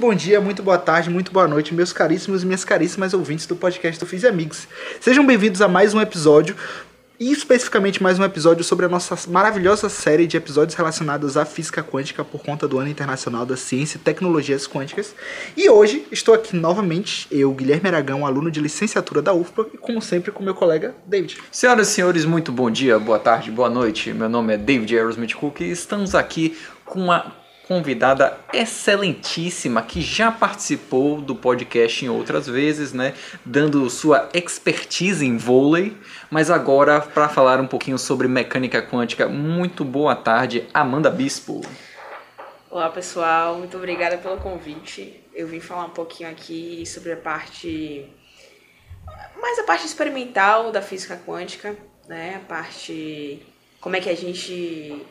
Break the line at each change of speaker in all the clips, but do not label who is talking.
bom dia, muito boa tarde, muito boa noite, meus caríssimos e minhas caríssimas ouvintes do podcast do Fiz e Amigos. Sejam bem-vindos a mais um episódio, e especificamente mais um episódio sobre a nossa maravilhosa série de episódios relacionados à física quântica por conta do Ano Internacional da Ciência e Tecnologias Quânticas. E hoje estou aqui novamente, eu, Guilherme Aragão, aluno de licenciatura da UFPA, e como sempre com meu colega David.
Senhoras e senhores, muito bom dia, boa tarde, boa noite. Meu nome é David Aerosmith Cook e estamos aqui com uma convidada excelentíssima que já participou do podcast em outras vezes, né, dando sua expertise em vôlei, mas agora para falar um pouquinho sobre mecânica quântica. Muito boa tarde, Amanda Bispo.
Olá pessoal, muito obrigada pelo convite. Eu vim falar um pouquinho aqui sobre a parte experimental da física quântica, né, a parte como é que a gente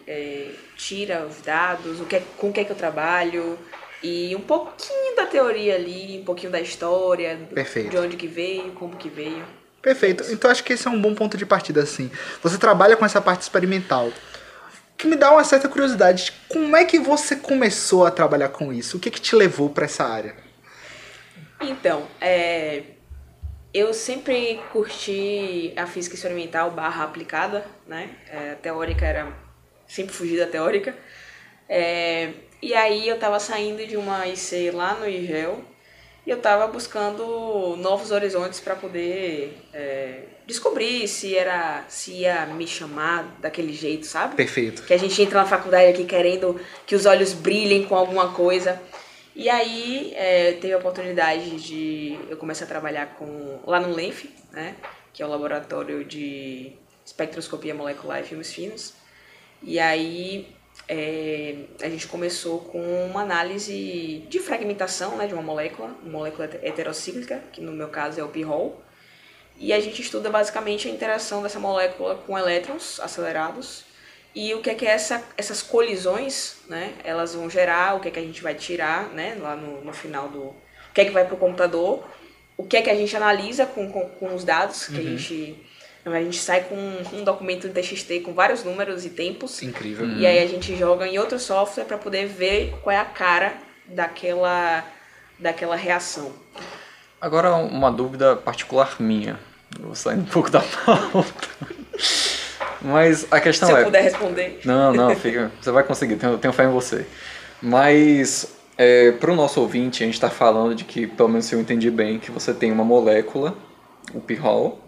tira os dados, com o que é que eu trabalho, e um pouquinho da teoria ali, um pouquinho da história,
Perfeito.
De onde que veio, como que veio.
Perfeito, então acho que esse é um bom ponto de partida, assim. Você trabalha com essa parte experimental, que me dá uma certa curiosidade. Como é que você começou a trabalhar com isso? O que te levou para essa área?
Então, eu sempre curti a física experimental / aplicada, né? A teórica sempre fugi da teórica. E aí eu estava saindo de uma IC lá no IGEL e eu estava buscando novos horizontes para poder descobrir se ia me chamar daquele jeito, sabe?
Perfeito.
Que a gente entra na faculdade aqui querendo que os olhos brilhem com alguma coisa. E aí teve a oportunidade de eu começar a trabalhar lá no LENF, né, que é o Laboratório de Espectroscopia Molecular e Filmes Finos. E aí a gente começou com uma análise de fragmentação, né, de uma molécula heterocíclica, que no meu caso é o p-Hall. E a gente estuda basicamente a interação dessa molécula com elétrons acelerados. E o que é que essas colisões, né, elas vão gerar, o que é que a gente vai tirar, né, lá no final o que é que vai para o computador, o que é que a gente analisa com os dados, que a gente sai com um documento em TXT com vários números e tempos.
Incrível.
E aí a gente joga em outro software para poder ver qual é a cara daquela reação.
Agora uma dúvida particular minha, eu vou sair um pouco da pauta. Mas a questão
Se eu puder responder.
Não, fica, você vai conseguir, tenho fé em você. Mas, para o nosso ouvinte, a gente está falando de que, pelo menos se eu entendi bem, que você tem uma molécula, o p-Hall,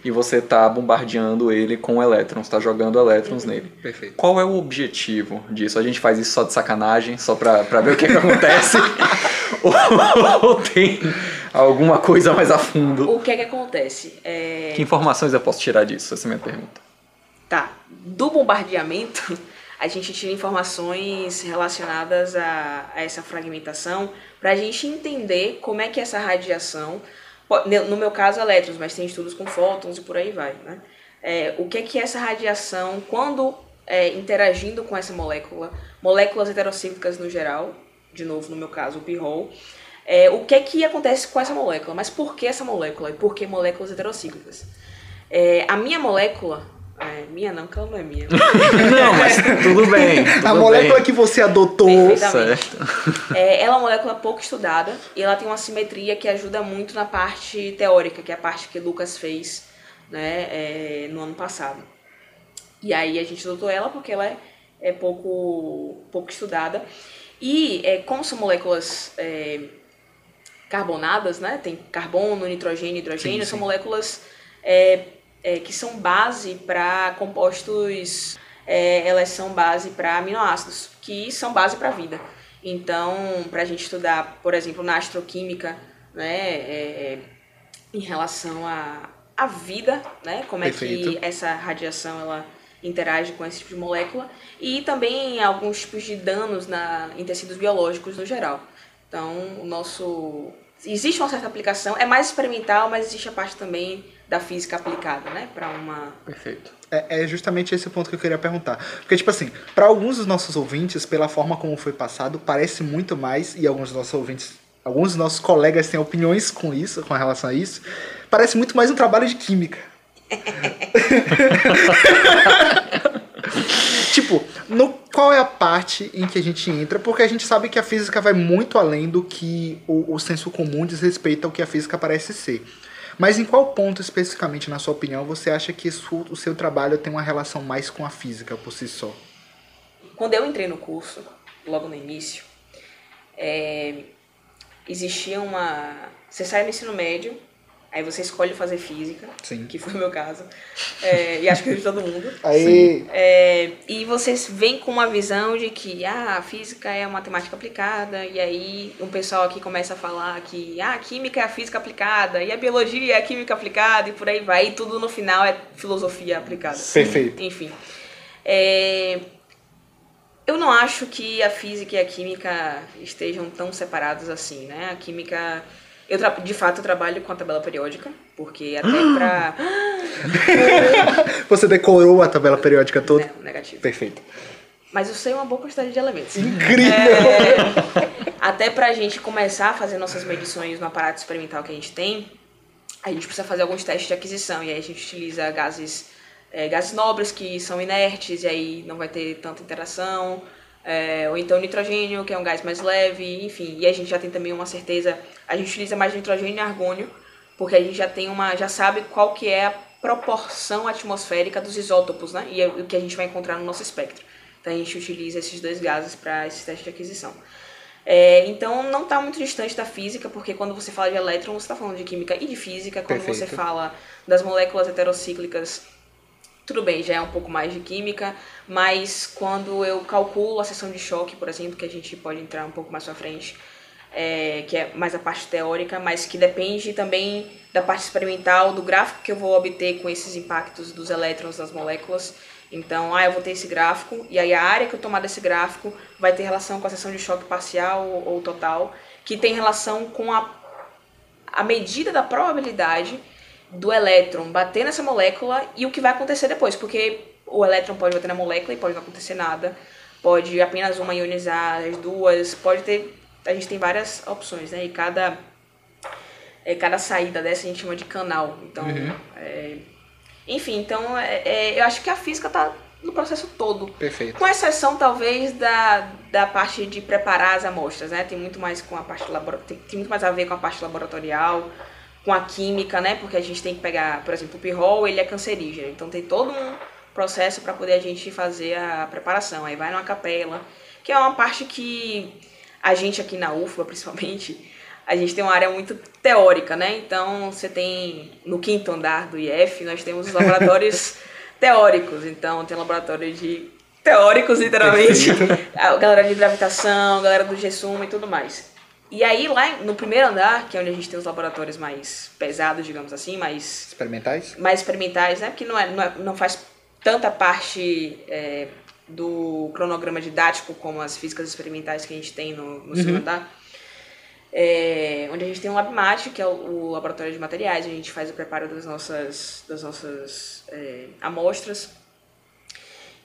e você está bombardeando ele com elétrons, está jogando elétrons nele.
Perfeito.
Qual é o objetivo disso? A gente faz isso só de sacanagem, só para ver o que acontece? ou tem alguma coisa mais a fundo?
O que é que acontece?
Que informações eu posso tirar disso? Essa é a minha pergunta.
Tá, do bombardeamento a gente tira informações relacionadas a essa fragmentação para a gente entender como é que essa radiação, no meu caso elétrons, mas tem estudos com fótons e por aí vai, né? O que é que essa radiação, quando interagindo com essa moléculas heterocíclicas no geral, de novo no meu caso o p-Hall, o que é que acontece com essa molécula, mas por que essa molécula e por que moléculas heterocíclicas? A minha molécula, minha não, que ela não é minha.
Não, mas tudo bem.
A molécula que você adotou.
Perfeitamente. Ela é uma molécula pouco estudada e ela tem uma simetria que ajuda muito na parte teórica, que é a parte que o Lucas fez, né, no ano passado. E aí a gente adotou ela porque ela é pouco estudada. E como são moléculas carbonadas, né, tem carbono, nitrogênio, hidrogênio,
sim.
São moléculas que são base para compostos, elas são base para aminoácidos, que são base para a vida. Então, para a gente estudar, por exemplo, na astroquímica, né, em relação à vida, né, como
Perfeito.
é que essa radiação ela interage com esse tipo de molécula, e também alguns tipos de danos em tecidos biológicos no geral. Então, existe uma certa aplicação, é mais experimental, mas existe a parte também da física aplicada, né, para uma...
Perfeito.
É justamente esse o ponto que eu queria perguntar. Porque, tipo assim, para alguns dos nossos ouvintes, pela forma como foi passado, parece muito mais, e alguns dos nossos colegas têm opiniões com relação a isso, parece muito mais um trabalho de química. Tipo, qual é a parte em que a gente entra? Porque a gente sabe que a física vai muito além do que o senso comum diz respeito ao que a física parece ser. Mas em qual ponto, especificamente, na sua opinião, você acha que o seu trabalho tem uma relação mais com a física por si só?
Quando eu entrei no curso, logo no início, existia você sai do ensino médio, aí você escolhe fazer física,
Sim.
que foi o meu caso, e acho que de todo mundo.
Aí...
E vocês vêm com uma visão de que a física é a matemática aplicada, e aí um pessoal aqui começa a falar que a química é a física aplicada, e a biologia é a química aplicada, e por aí vai, e tudo no final é filosofia aplicada.
Perfeito.
Enfim. Eu não acho que a física e a química estejam tão separados assim, né? A química... de fato, eu trabalho com a tabela periódica, porque até pra...
Você decorou a tabela periódica toda?
Não, negativo.
Perfeito.
Mas eu sei uma boa quantidade de elementos.
Incrível!
Até pra gente começar a fazer nossas medições no aparato experimental que a gente tem, a gente precisa fazer alguns testes de aquisição, e aí a gente utiliza gases nobres que são inertes, e aí não vai ter tanta interação, ou então nitrogênio, que é um gás mais leve, enfim. E a gente já tem também uma certeza, a gente utiliza mais nitrogênio e argônio, porque a gente já sabe qual que é a proporção atmosférica dos isótopos, né? E é o que a gente vai encontrar no nosso espectro. Então a gente utiliza esses dois gases para esse teste de aquisição. Então não está muito distante da física, porque quando você fala de elétron, você está falando de química e de física. Quando
Perfeito.
você fala das moléculas heterocíclicas, tudo bem, já é um pouco mais de química, mas quando eu calculo a seção de choque, por exemplo, que a gente pode entrar um pouco mais pra frente, que é mais a parte teórica, mas que depende também da parte experimental, do gráfico que eu vou obter com esses impactos dos elétrons das moléculas. Então, eu vou ter esse gráfico, e aí a área que eu tomar desse gráfico vai ter relação com a seção de choque parcial ou total, que tem relação com a medida da probabilidade do elétron bater nessa molécula e o que vai acontecer depois, porque o elétron pode bater na molécula e pode não acontecer nada, pode apenas uma ionizar, as duas, pode ter, a gente tem várias opções, né, e cada saída dessa a gente chama de canal, então, enfim, então, eu acho que a física está no processo todo.
Perfeito.
Com exceção, talvez, da parte de preparar as amostras, né, tem muito mais com a parte tem muito mais a ver com a parte laboratorial, com a química, né? Porque a gente tem que pegar, por exemplo, o pirrol, ele é cancerígeno. Então tem todo um processo para poder a gente fazer a preparação. Aí vai numa capela, que é uma parte que a gente aqui na UFBA, principalmente, a gente tem uma área muito teórica, né? Então você tem, no 5º andar do IF, nós temos os laboratórios teóricos. Então tem laboratório de teóricos, literalmente. A galera de gravitação, a galera do GSUM e tudo mais. E aí, lá no 1º andar, que é onde a gente tem os laboratórios mais pesados, digamos assim, mais experimentais, né? Porque não faz tanta parte do cronograma didático como as físicas experimentais que a gente tem no 2º andar. Onde a gente tem um LabMat, que é o laboratório de materiais, a gente faz o preparo das nossas amostras.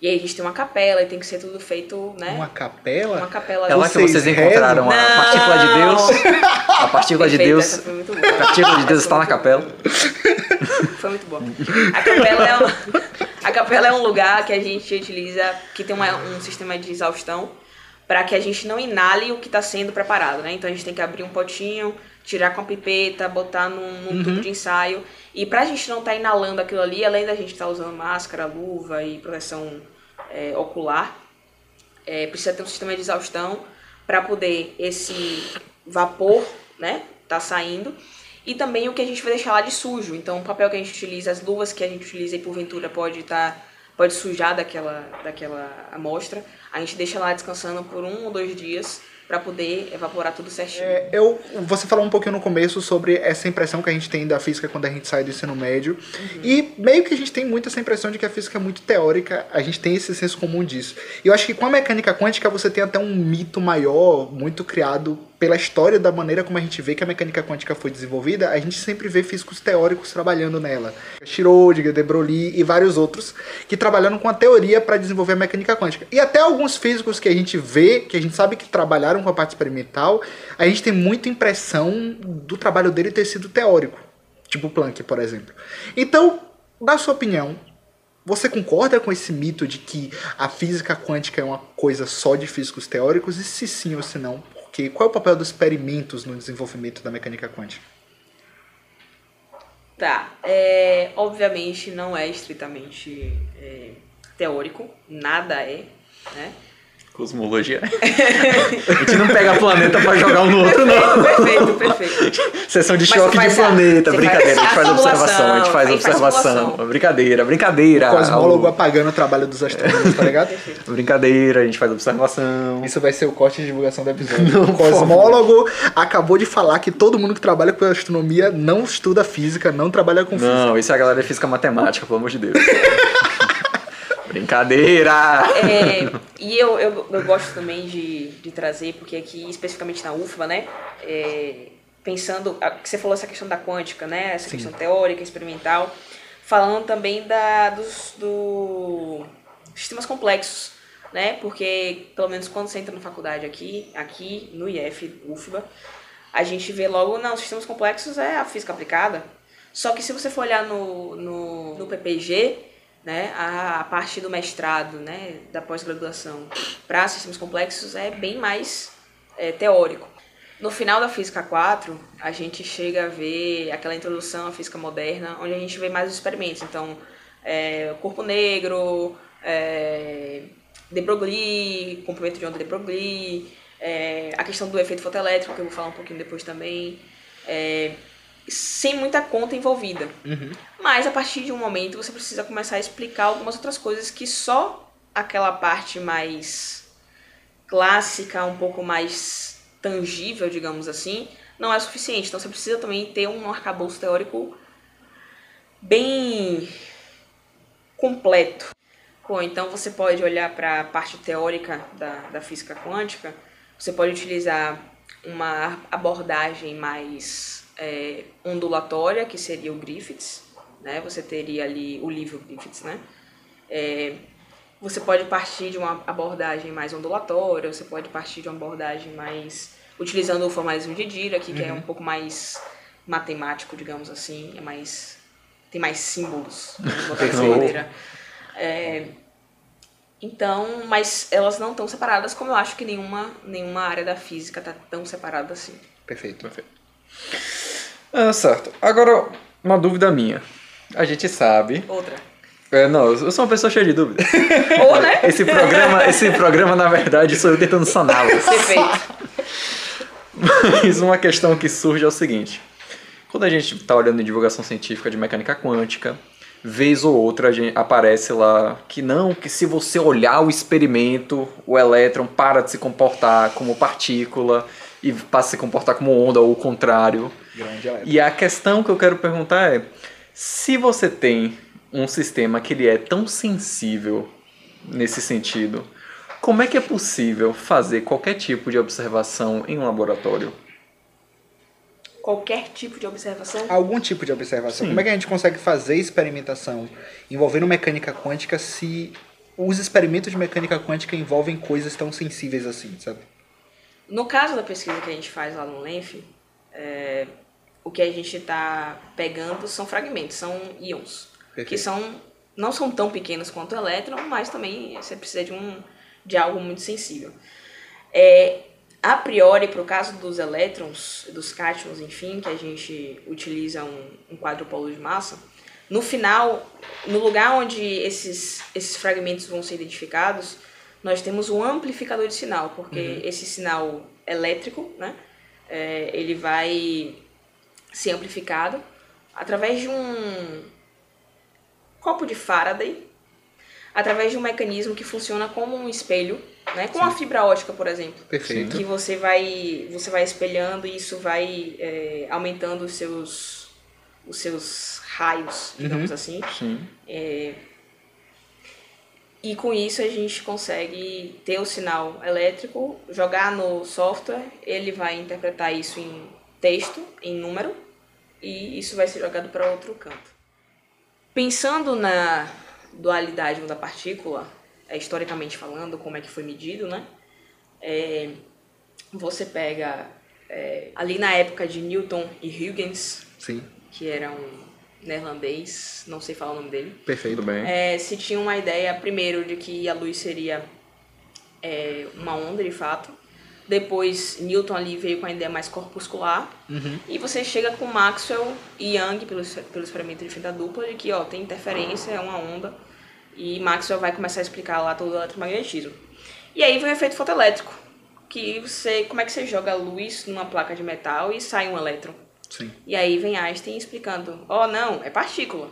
E aí a gente tem uma capela e tem que ser tudo feito, né?
Uma capela?
Uma capela.
É lá que vocês encontraram a partícula de Deus. A partícula de Deus.
Essa foi muito boa.
A partícula de Deus está na capela.
Foi muito boa. A capela é um lugar que a gente utiliza, que tem um sistema de exaustão, para que a gente não inale o que está sendo preparado, né? Então a gente tem que abrir um potinho, tirar com a pipeta, botar num tubo de ensaio. E pra gente não estar inalando aquilo ali, além da gente estar usando máscara, luva e proteção ocular, precisa ter um sistema de exaustão para poder esse vapor, né, tá saindo. E também o que a gente vai deixar lá de sujo. Então o papel que a gente utiliza, as luvas que a gente utiliza e porventura pode sujar daquela amostra. A gente deixa lá descansando por 1 ou 2 dias para poder evaporar tudo certinho.
Você falou um pouquinho no começo sobre essa impressão que a gente tem da física quando a gente sai do ensino médio. E meio que a gente tem muito essa impressão de que a física é muito teórica, a gente tem esse senso comum disso. E eu acho que com a mecânica quântica você tem até um mito maior, muito criado pela história da maneira como a gente vê que a mecânica quântica foi desenvolvida. A gente sempre vê físicos teóricos trabalhando nela. Schrödinger, de Broglie e vários outros que trabalharam com a teoria para desenvolver a mecânica quântica. E até alguns físicos que a gente vê, que a gente sabe que trabalharam com a parte experimental, a gente tem muita impressão do trabalho dele ter sido teórico. Tipo Planck, por exemplo. Então, na sua opinião, Você concorda com esse mito de que a física quântica é uma coisa só de físicos teóricos? E se sim ou se não, por quê? Qual é o papel dos experimentos no desenvolvimento da mecânica quântica?
Tá, obviamente não é estritamente teórico, nada é, né?
Cosmologia. A gente não pega planeta pra jogar um no outro, não.
Perfeito.
Sessão de
Mas
choque de planeta. Brincadeira, a gente faz observação. A gente faz
aí faz
observação.
simulação.
Brincadeira.
O cosmólogo apagando o trabalho dos astrônomos, tá ligado?
Brincadeira, a gente faz observação.
Isso vai ser o corte de divulgação do episódio. O cosmólogo acabou de falar que todo mundo que trabalha com astronomia não estuda física, não trabalha com física.
Não, isso é a galera de física matemática, pelo amor de Deus. Brincadeira!
E eu gosto também de trazer, porque aqui, especificamente na UFBA, né? Pensando, que você falou essa questão da quântica, né? Essa questão teórica, experimental. Falando também dos sistemas complexos, né? Porque, pelo menos quando você entra na faculdade aqui no IF, UFBA, a gente vê logo, não, sistemas complexos é a física aplicada. Só que se você for olhar no PPG, né, a parte do mestrado, né, da pós-graduação para sistemas complexos é bem mais teórico. No final da Física 4, a gente chega a ver aquela introdução à física moderna, onde a gente vê mais os experimentos. Então, corpo negro, de Broglie, comprimento de onda de Broglie, a questão do efeito fotoelétrico, que eu vou falar um pouquinho depois também, sem muita conta envolvida.
Uhum.
Mas a partir de um momento você precisa começar a explicar algumas outras coisas que só aquela parte mais clássica, um pouco mais tangível, digamos assim, não é suficiente. Então você precisa também ter um arcabouço teórico bem completo. Bom, então você pode olhar para a parte teórica da física quântica, você pode utilizar uma abordagem mais ondulatória, que seria o Griffiths, né? Você teria ali o livro Griffiths, né? Você pode partir de uma abordagem mais ondulatória, você pode partir de uma abordagem mais utilizando o formalismo de Dirac, que é um pouco mais matemático, digamos assim, tem mais símbolos, vamos botar dessa maneira. Então, mas elas não estão separadas, como eu acho que nenhuma área da física está tão separada assim.
Perfeito.
Certo. Agora, uma dúvida minha. A gente sabe...
Outra.
Não, eu sou uma pessoa cheia de dúvidas.
Ou, né?
Esse programa, na verdade, sou eu tentando saná-las.
Perfeito.
Mas uma questão que surge é o seguinte. Quando a gente está olhando em divulgação científica de mecânica quântica, vez ou outra aparece lá que se você olhar o experimento, o elétron para de se comportar como partícula e passa a se comportar como onda ou o contrário.
Grande elétron.
E a questão que eu quero perguntar é, se você tem um sistema que ele é tão sensível nesse sentido, como é que é possível fazer qualquer tipo de observação em um laboratório?
Qualquer tipo de observação?
Algum tipo de observação.
Sim.
Como é que a gente consegue fazer experimentação envolvendo mecânica quântica se os experimentos de mecânica quântica envolvem coisas tão sensíveis assim, sabe?
No caso da pesquisa que a gente faz lá no LENF, o que a gente está pegando são fragmentos, são íons.
Perfeito.
Que não são tão pequenos quanto o elétron, mas também você precisa de algo muito sensível. A priori, para o caso dos elétrons, dos cátions, enfim, que a gente utiliza um quadrupolo de massa, no final, no lugar onde esses fragmentos vão ser identificados, nós temos um amplificador de sinal, porque esse sinal elétrico, né, ele vai ser amplificado através de um copo de Faraday, através de um mecanismo que funciona como um espelho, né, com a fibra ótica, por exemplo.
Perfeito.
Que você vai espelhando e isso vai aumentando os seus raios, digamos assim.
Sim.
E com isso a gente consegue ter o sinal elétrico, jogar no software, ele vai interpretar isso em texto, em número, e isso vai ser jogado para outro canto. Pensando na dualidade da partícula, historicamente falando, como é que foi medido, né? Você pega ali na época de Newton e Huygens,
Sim.
que eram neerlandês, não sei falar o nome dele.
Perfeito.
Tudo bem.
Se tinha uma ideia, primeiro, de que a luz seria uma onda, de fato. Depois, Newton ali veio com a ideia mais corpuscular. E você chega com Maxwell e Young, pelo experimento de fenda dupla, de que tem interferência, é uma onda. E Maxwell vai começar a explicar lá todo o eletromagnetismo. E aí vem o efeito fotoelétrico, que como é que você joga luz numa placa de metal e sai um elétron?
Sim.
E aí vem Einstein explicando, não, é partícula.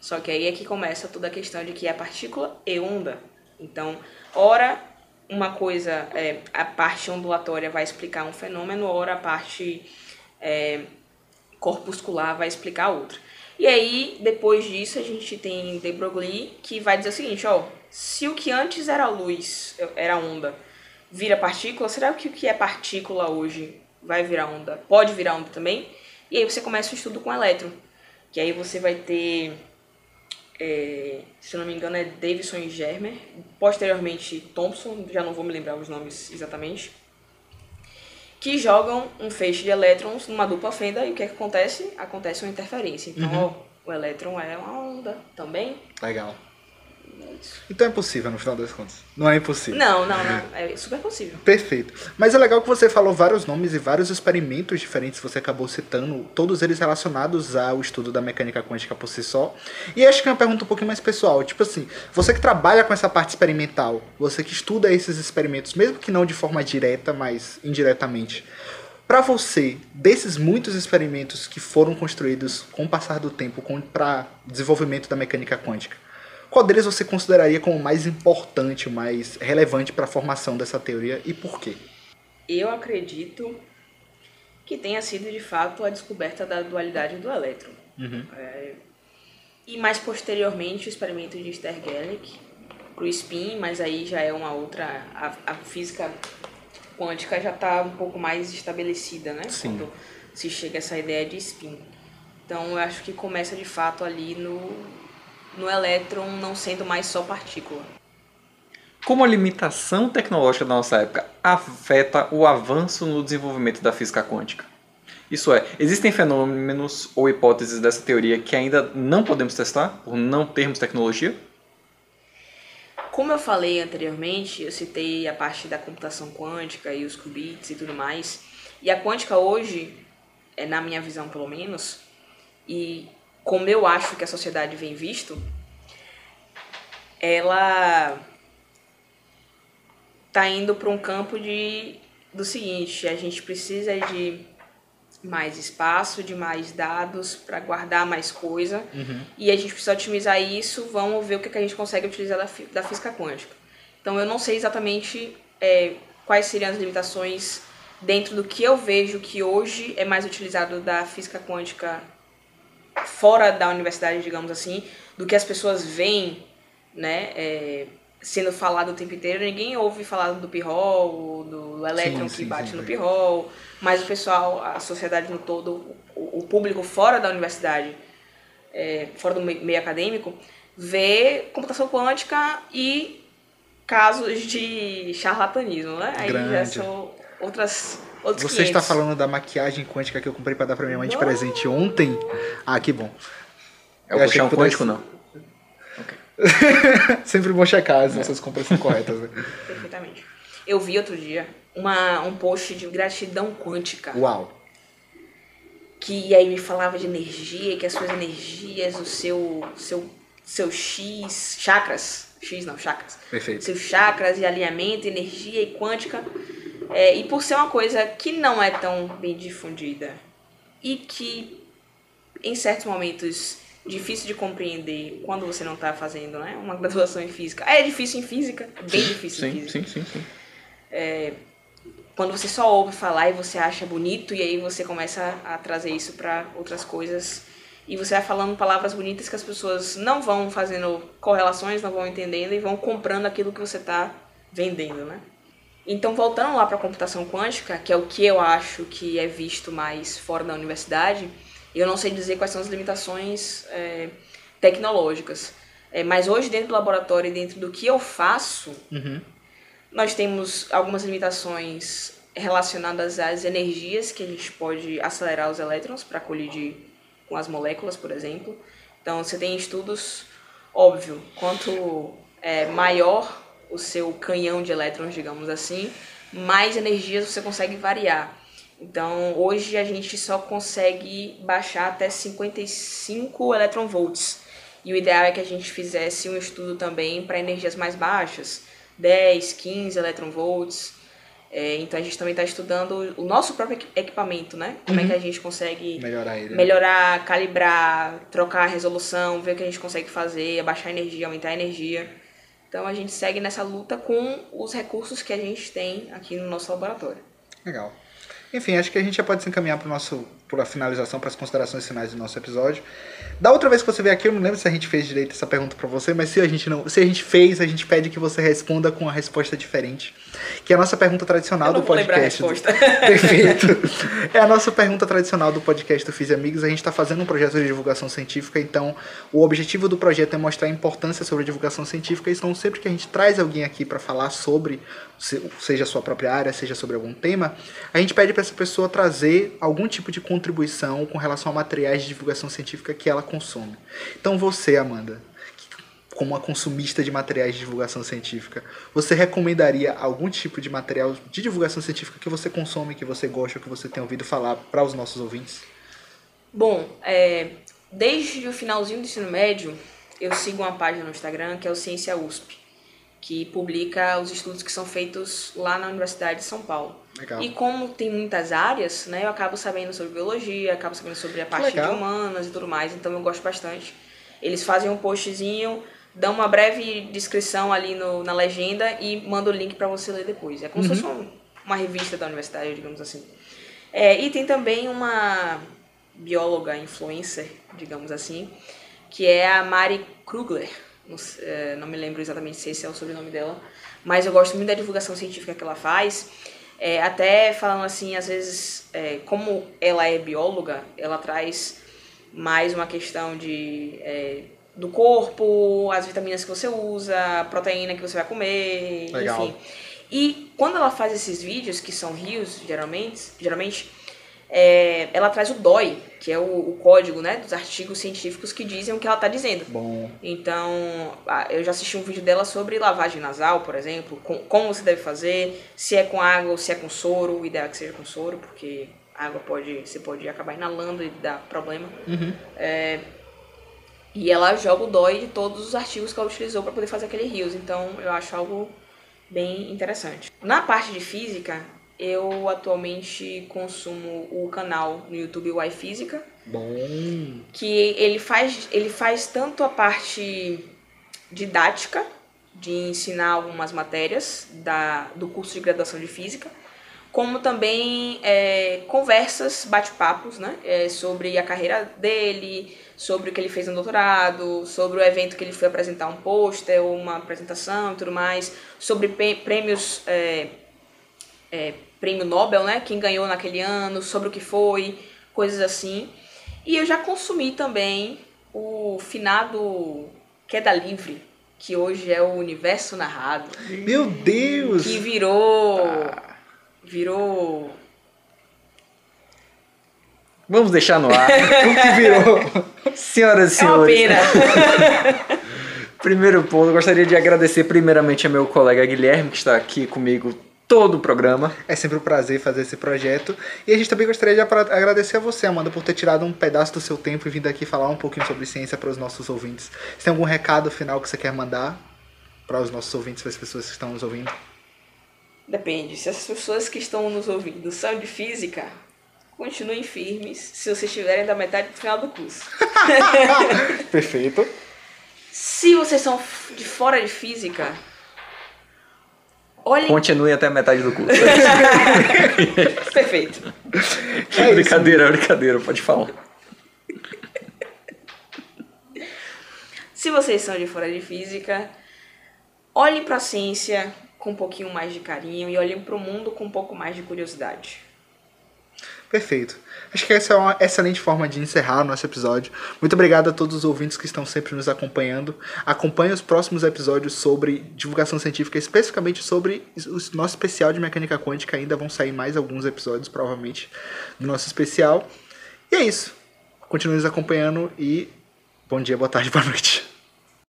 Só que aí é que começa toda a questão de que é partícula e onda. Então, ora uma coisa, a parte ondulatória vai explicar um fenômeno, ora a parte corpuscular vai explicar outra. E aí, depois disso, a gente tem de Broglie, que vai dizer o seguinte, se o que antes era luz, era onda, vira partícula, será que o que é partícula hoje vai virar onda? Pode virar onda também? E aí você começa o estudo com elétron, que aí você vai ter, se não me engano, é Davidson e Germer, posteriormente Thomson, já não vou me lembrar os nomes exatamente, que jogam um feixe de elétrons numa dupla fenda e o que acontece? Acontece uma interferência. Então, o elétron é uma onda também.
Legal. Então é possível, no final das contas. Não é impossível.
Não. É super possível.
Perfeito. Mas é legal que você falou vários nomes e vários experimentos diferentes, você acabou citando, todos eles relacionados ao estudo da mecânica quântica por si só. E acho que é uma pergunta um pouquinho mais pessoal. Tipo assim, você que trabalha com essa parte experimental, você que estuda esses experimentos, mesmo que não de forma direta, mas indiretamente, para você, desses muitos experimentos que foram construídos com o passar do tempo para desenvolvimento da mecânica quântica, qual deles você consideraria como mais importante, o mais relevante para a formação dessa teoria e por quê?
Eu acredito que tenha sido, de fato, a descoberta da dualidade do elétron. E mais posteriormente o experimento de Stergelic para o spin, mas aí já é uma outra... A física quântica já está um pouco mais estabelecida, né?
Sim.
Quando se chega a essa ideia de spin. Então eu acho que começa, de fato, ali no elétron não sendo mais só partícula.
Como a limitação tecnológica da nossa época afeta o avanço no desenvolvimento da física quântica? Isso é, existem fenômenos ou hipóteses dessa teoria que ainda não podemos testar por não termos tecnologia?
Como eu falei anteriormente, eu citei a parte da computação quântica e os qubits e tudo mais. E a quântica hoje, na minha visão pelo menos, e como eu acho que a sociedade vem visto, ela está indo para um campo do seguinte, a gente precisa de mais espaço, de mais dados para guardar mais coisa, e a gente precisa otimizar isso, vamos ver o que a gente consegue utilizar da física quântica. Então eu não sei exatamente quais seriam as limitações dentro do que eu vejo que hoje é mais utilizado da física quântica fora da universidade, digamos assim, do que as pessoas veem, né, sendo falado o tempo inteiro. Ninguém ouve falar do P-hall, do elétron que bate no P-hall, mas o pessoal, a sociedade no todo, o público fora da universidade, fora do meio acadêmico, vê computação quântica e casos de charlatanismo, né? Aí já são outros
Você
500.
está falando da maquiagem quântica que eu comprei para dar para minha mãe de presente ontem? Ah, que bom.
É o puxão quântico, não?
Okay. Sempre bom checar as nossas compras são corretas, né?
Perfeitamente. Eu vi outro dia um post de gratidão quântica.
Uau!
Que aí me falava de energia, que as suas energias, o seu chakras.
Perfeito.
Seus chakras e alinhamento, energia e quântica. E por ser uma coisa que não é tão bem difundida e que, em certos momentos, difícil de compreender quando você não está fazendo, né, uma graduação em física. É difícil em física, bem difícil em física.
Sim.
Quando você só ouve falar e você acha bonito, e aí você começa a trazer isso para outras coisas, e você vai falando palavras bonitas que as pessoas não vão fazendo correlações, não vão entendendo e vão comprando aquilo que você está vendendo, né? Então, voltando lá para a computação quântica, que é o que eu acho que é visto mais fora da universidade, eu não sei dizer quais são as limitações tecnológicas. Mas hoje, dentro do laboratório e dentro do que eu faço, nós temos algumas limitações relacionadas às energias que a gente pode acelerar os elétrons para colidir com as moléculas, por exemplo. Então, você tem estudos, óbvio, quanto maior o seu canhão de elétrons, digamos assim, mais energias você consegue variar. Então, hoje a gente só consegue baixar até 55 electronvolts. E o ideal é que a gente fizesse um estudo também para energias mais baixas, 10, 15 electronvolts. Então a gente também está estudando o nosso próprio equipamento, né? Como é que a gente consegue melhorar, calibrar, trocar a resolução, ver o que a gente consegue fazer, abaixar a energia, aumentar a energia. Então a gente segue nessa luta com os recursos que a gente tem aqui no nosso laboratório.
Legal. Enfim, acho que a gente já pode se encaminhar para a finalização, para as considerações finais do nosso episódio. Da outra vez que você veio aqui, eu não lembro se a gente fez direito essa pergunta para você, mas se a gente fez, a gente pede que você responda com uma resposta diferente. Que é a nossa pergunta tradicional do podcast. Perfeito. É a nossa pergunta tradicional do podcast do Fiz Amigos. A gente está fazendo um projeto de divulgação científica, então o objetivo do projeto é mostrar a importância sobre a divulgação científica. Então, sempre que a gente traz alguém aqui para falar sobre, seja a sua própria área, seja sobre algum tema, a gente pede para essa pessoa trazer algum tipo de contribuição com relação a materiais de divulgação científica que ela consome. Então você, Amanda, como uma consumista de materiais de divulgação científica, você recomendaria algum tipo de material de divulgação científica que você consome, que você gosta, que você tem ouvido falar para os nossos ouvintes?
Bom, desde o finalzinho do ensino médio, eu sigo uma página no Instagram que é o Ciência USP, que publica os estudos que são feitos lá na Universidade de São Paulo.
Legal.
E como tem muitas áreas, né, eu acabo sabendo sobre biologia, acabo sabendo sobre a parte de humanas e tudo mais, então eu gosto bastante. Eles fazem um postzinho, dão uma breve descrição ali na legenda e mandam o link para você ler depois. É como se fosse uma revista da universidade, digamos assim. E tem também uma bióloga influencer, digamos assim, que é a Mari Krugler. Não me lembro exatamente se esse é o sobrenome dela, mas eu gosto muito da divulgação científica que ela faz. Até falando assim, às vezes, como ela é bióloga, ela traz mais uma questão do corpo, as vitaminas que você usa, a proteína que você vai comer,
Legal.
Enfim. E quando ela faz esses vídeos, que são reels, geralmente ela traz o DOI, que é o código, né, dos artigos científicos que dizem o que ela está dizendo.
Bom.
Então, eu já assisti um vídeo dela sobre lavagem nasal, por exemplo, como você deve fazer, se é com água ou se é com soro. O ideal é que seja com soro, porque a água você pode acabar inalando e dar problema. E ela joga o DOI de todos os artigos que ela utilizou para poder fazer aquele reels. Então, eu acho algo bem interessante. Na parte de física, eu atualmente consumo o canal no YouTube Why Física.
Bom.
Que ele faz tanto a parte didática, de ensinar algumas matérias do curso de graduação de Física, como também conversas, bate-papos, né, sobre a carreira dele, sobre o que ele fez no doutorado, sobre o evento que ele foi apresentar um pôster ou uma apresentação e tudo mais, sobre prêmios... prêmio Nobel, né? Quem ganhou naquele ano, sobre o que foi, coisas assim. E eu já consumi também o finado Queda Livre, que hoje é o Universo Narrado.
Meu Deus!
Que virou...
Vamos deixar no ar.
O que virou?
Senhoras e senhores.
É uma pena.
Primeiro ponto, eu gostaria de agradecer primeiramente a meu colega Guilherme, que está aqui comigo todo o programa. É
sempre um prazer fazer esse projeto. E a gente também gostaria de agradecer a você, Amanda, por ter tirado um pedaço do seu tempo e vindo aqui falar um pouquinho sobre ciência para os nossos ouvintes. Você tem algum recado final que você quer mandar para os nossos ouvintes, para as pessoas que estão nos ouvindo?
Depende. Se as pessoas que estão nos ouvindo são de física, continuem firmes se vocês estiverem da metade do final do curso.
Perfeito.
Se vocês são de fora de física...
Continue até a metade do curso.
Perfeito.
Brincadeira, pode falar.
Se vocês são de fora de física, olhem para a ciência com um pouquinho mais de carinho e olhem para o mundo com um pouco mais de curiosidade.
Perfeito. Acho que essa é uma excelente forma de encerrar o nosso episódio. Muito obrigado a todos os ouvintes que estão sempre nos acompanhando. Acompanhe os próximos episódios sobre divulgação científica, especificamente sobre o nosso especial de mecânica quântica. Ainda vão sair mais alguns episódios, provavelmente, do nosso especial. E é isso. Continue nos acompanhando e bom dia, boa tarde, boa noite.